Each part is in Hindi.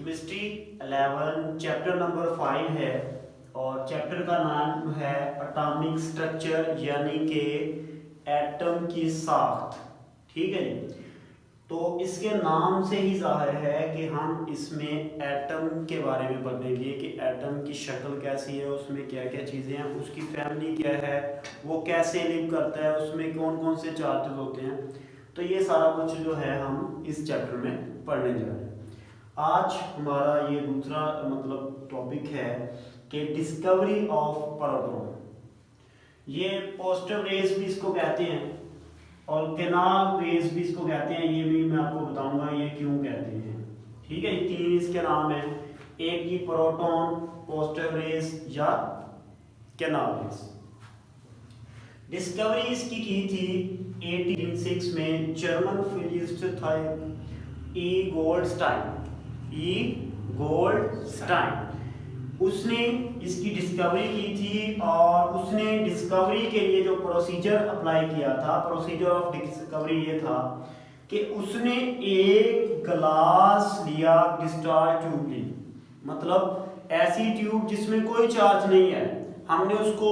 केमिस्ट्री 11 चैप्टर नंबर 5 है और चैप्टर का नाम है एटॉमिक स्ट्रक्चर यानी कि एटम की साख्त। ठीक है जी। तो इसके नाम से ही जाहिर है कि हम इसमें एटम के बारे में पढ़ेंगे कि एटम की शक्ल कैसी है, उसमें क्या क्या चीज़ें हैं, उसकी फैमिली क्या है, वो कैसे लिव करता है, उसमें कौन कौन से चार्जेस होते हैं। तो ये सारा कुछ जो है हम इस चैप्टर में पढ़ने जा रहे हैं। आज हमारा ये दूसरा टॉपिक है कि डिस्कवरी ऑफ प्रोटॉन। ये पॉजिटिव रेस भी इसको कहते हैं और कैनाल रेस भी इसको कहते हैं। ये भी मैं आपको बताऊंगा ये क्यों कहते हैं। ठीक है, तीन इसके नाम हैं, एक की प्रोटॉन, पॉजिटिव रेस या कैनाल रेस। डिस्कवरी इसकी की थी 1806 में जर्मन फिजिसिस्ट था ई गोल्डस्टाइन। उसने इसकी डिस्कवरी की थी और उसने डिस्कवरी के लिए जो प्रोसीजर अप्लाई किया था, प्रोसीजर ऑफ डिस्कवरी ये था कि उसने एक ग्लास लिया, डिस्चार्ज ट्यूब ली, मतलब ऐसी ट्यूब जिसमें कोई चार्ज नहीं है, हमने उसको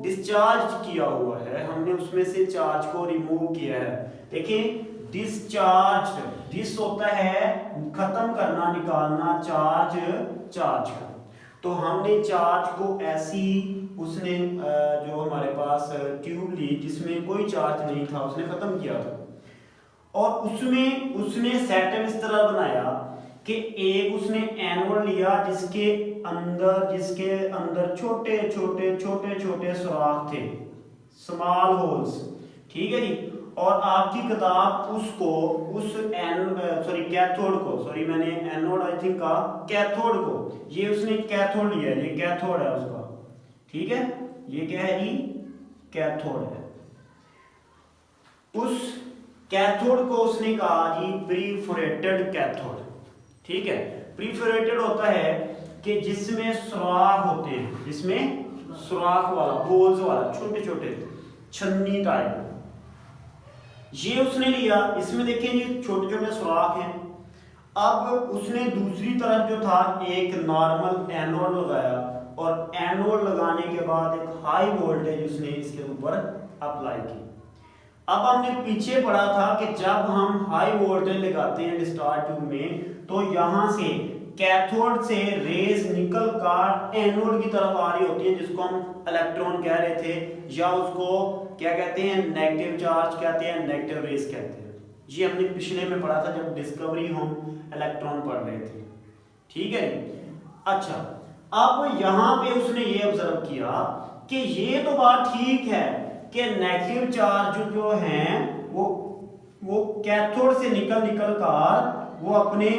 डिस्चार्ज किया हुआ है, हमने उसमें से चार्ज को रिमूव किया है। देखिए डिस्चार्ज, डिस होता है खत्म करना, निकालना, चार्ज का। तो हमने चार्ज को ऐसी उसने जो हमारे पास ट्यूब ली जिसमें कोई चार्ज नहीं था, उसने खत्म किया था और उसमें उसने सेटअप इस तरह बनाया कि एक उसने एनोड लिया जिसके अंदर छोटे छोटे सुराख थे, स्मॉल होल्स। ठीक है जी। और आपकी किताब उसको मैंने एनोड आई थिंक का कैथोड को, ये उसने कैथोड लिया है, ये कैथोड है उसका। ठीक है, ये क्या है जी, कैथोड है। उस कैथोड को उसने कहा जी प्रीफोरेटेड कैथोड। ठीक है, प्रीफोरेटेड होता है कि जिसमें सुराख होते हैं, जिसमें सुराख वाला, होल्स वाला, छोटे छोटे छन्नी टाइप, ये उसने लिया। इसमें देखिए ये छोटे छोटे सुराख हैं। अब उसने दूसरी तरफ जो था एक नॉर्मल एनोड लगाया और एनोड लगाने के बाद एक हाई वोल्टेज उसने इसके ऊपर अप्लाई की। अब हमने पीछे पढ़ा था कि जब हम हाई वोल्टेज लगाते हैं डिस्चार्ज ट्यूब में तो यहां से कैथोड से रेज निकल कर एनोड की तरफ आ रही होती है, जिसको हम इलेक्ट्रॉन कह रहे थे, या उसको क्या कहते हैं, नेगेटिव चार्ज कहते हैं, नेगेटिव रेज कहते हैं। ये हमने पिछले में पढ़ा था जब डिस्कवरी हम इलेक्ट्रॉन पढ़ रहे थे। ठीक है। अच्छा, अब यहां पे उसने ये ऑब्जर्व किया कि ये तो बात ठीक है कि नेगेटिव चार्ज जो हैं वो कैथोड से निकल कर वो अपने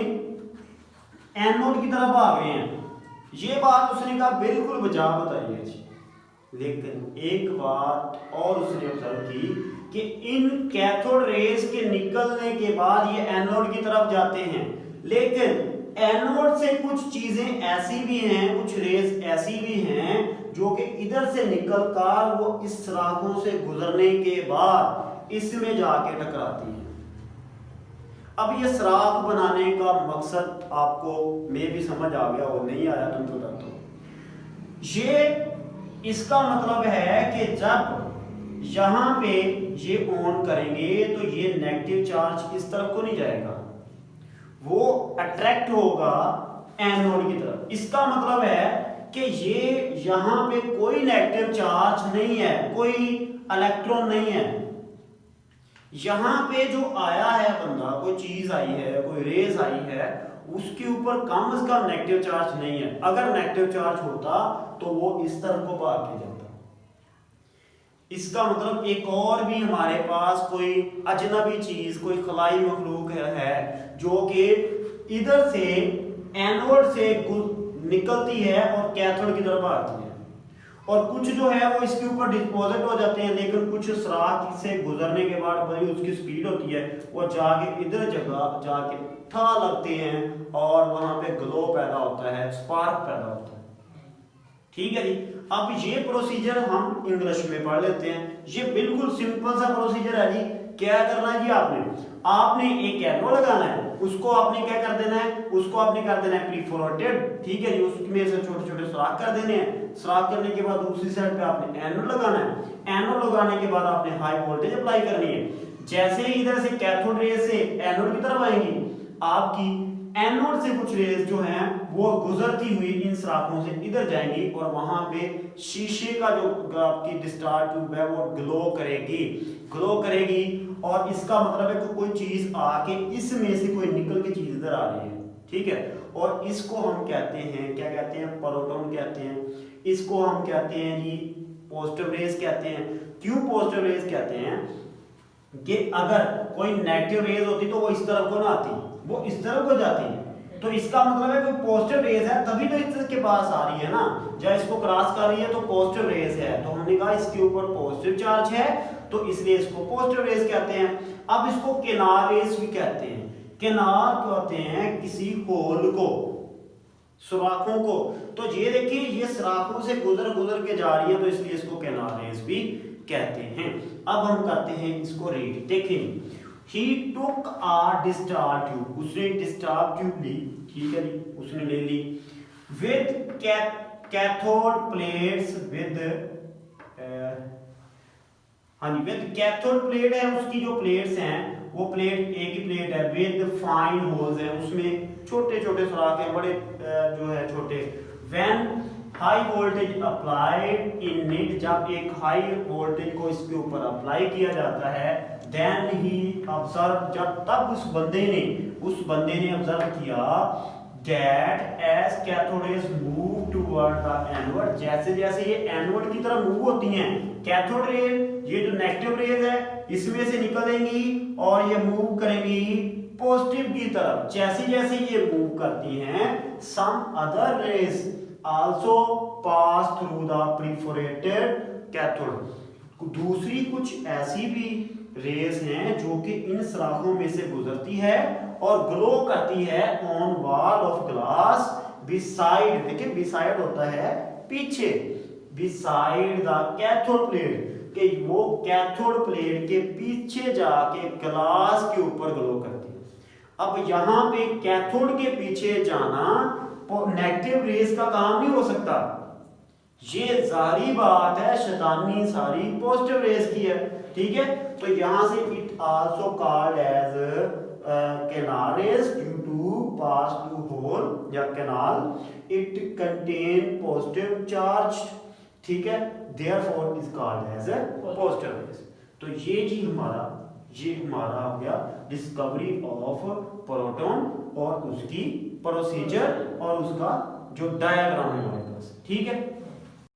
एनोड की तरफ आ गए हैं। ये बात उसने कहा बिल्कुल बजा बताइए जी। लेकिन एक बात और उसने ऑब्जर्व की कि इन कैथोड रेस के निकलने के बाद ये एनोड की तरफ जाते हैं, लेकिन एनोड से कुछ चीजें ऐसी भी हैं, कुछ रेस ऐसी भी हैं जो कि इधर से निकलकर वो इस सुराखों से गुजरने के बाद इसमें जाके टकराती हैं। अब ये सुराख बनाने का मकसद आपको में भी समझ आ गया और नहीं आया तुमको बता दो। ये इसका मतलब है कि जब यहां पे ये ऑन करेंगे तो ये नेगेटिव चार्ज इस तरफ को नहीं जाएगा, वो अट्रैक्ट होगा एनोड की तरफ। इसका मतलब है कि ये यहां पे कोई नेगेटिव चार्ज नहीं है, कोई इलेक्ट्रॉन नहीं है। यहां पे जो आया है बंदा, कोई चीज आई है, कोई रेस आई है, उसके ऊपर कम से कम नेगेटिव चार्ज नहीं है। अगर नेगेटिव चार्ज होता तो वो इस तरफ को भाग के जाता। इसका मतलब एक और भी हमारे पास कोई अजनबी चीज, कोई खलाई मखलूक है जो कि इधर से एनोड से निकलती है और कैथोड की तरफ आती है, और कुछ जो है वो इसके ऊपर डिपॉजिट हो जाते हैं, लेकिन कुछ सुराख से गुजरने के बाद बड़ी उसकी स्पीड होती है, वो जाके इधर जगह जाके ठा लगते हैं और वहां पे ग्लो पैदा होता है, स्पार्क पैदा होता है। ठीक है जी। अब ये प्रोसीजर हम इंग्लिश में पढ़ लेते हैं। ये बिल्कुल सिंपल सा प्रोसीजर है जी क्या करना है जी, आपने एक एरो लगाना है, उसको आपने क्या कर देना है, उसको आपने कर देना है प्रीफोरेटेड, ठीक है जी, उसमें से छोटे छोटे सुराख कर देने हैं। सुराख करने के बाद दूसरी साइड पे आपने एनोड लगाना है। एनोड लगाने के बाद आपने हाई वोल्टेज अप्लाई करनी है। जैसे ही इधर से कैथोड रेज से एनोड की तरफ आएंगी, आपकी एनोड से कुछ रेज जो हैं वो गुजरती हुई इन सुराखों से इधर जाएंगी और वहां पे शीशे का जो आपकी डिस्चार्ज ट्यूब है वो ग्लो करेगी। और इसका मतलब है कि कोई चीज आके इसमें से कोई निकल के चीज इधर आ रही है, ठीक है। और इसको हम कहते हैं, क्या कहते हैं, प्रोटॉन कहते हैं। इसको हम कहते हैं जी पॉजिटिव रेज कहते हैं। क्यों पॉजिटिव रेज कहते हैं कि अगर कोई नेगेटिव रेज होती तो वो इस तरफ को ना आती, वो इस तरफ को जाती। तो इसका मतलब है कोई पॉजिटिव रेज है तभी तो इसके पास आ रही है ना, जब इसको क्रॉस कर रही है तो पॉजिटिव रेज है, तो हमने कहा इसके ऊपर पॉजिटिव चार्ज है तो इसलिए इसको पॉजिटिव रेज कहते हैं। अब इसको केनार रेज भी कहते हैं। केनार कहते हैं किसी होल को, सुराखों को। तो ये देखिए ये सुराखों से गुजर के जा रही है तो इसलिए इसको केनार रेज भी कहते हैं। अब हम करते हैं इसको रीड, देखें। He took a discharge tube, उसने डिस्चार्ज ट्यूब ली, ठीक है जी, उसने ले ली with cathode plates with हाँ जी विद कैथोड प्लेट है, उसकी जो प्लेट्स हैं वो प्लेट एक ही प्लेट है विद फाइन होल्स है, उसमें छोटे छोटे सुराख हैं, बड़े जो है छोटे। When high voltage applied in it, जब एक हाई वोल्टेज को इसके ऊपर अप्लाई किया जाता है, देन ही ऑब्जर्व, जब तब उस बंदे ने ऑब्जर्व किया that as cathode rays move toward the anode, जैसे जैसे ये एनोड की तरफ मूव होती हैं, कैथोड रे ये जो नेगेटिव रेज है इसमें से निकलेंगी और ये मूव करेंगी पॉजिटिव की तरफ। जैसे जैसे ये मूव करती हैं, some other rays also pass through the perforated cathode, दूसरी कुछ ऐसी भी रेस हैं जो कि इन सुराखों में से गुजरती है और ग्लो करती है on wall of glass beside, देखिए बिसाइड होता है पीछे, बिसाइड द कैथोड प्लेट, कि वो कैथोड प्लेट के पीछे जाके ग्लास के ऊपर ग्लो करती है। अब यहां पे कैथोड के पीछे जाना नेगेटिव रेस का काम नहीं हो सकता, ये जारी बात है, शैतानी सारी पॉजिटिव रेस की है, ठीक है। तो यहां से it also called as canal rays due to pass through hole या canal, it contain positive charge, ठीक है, therefore is called as positive rays. तो ये हमारा हो गया डिस्कवरी ऑफ प्रोटॉन और उसकी प्रोसीजर और उसका जो डायग्राम है हमारे पास, ठीक है।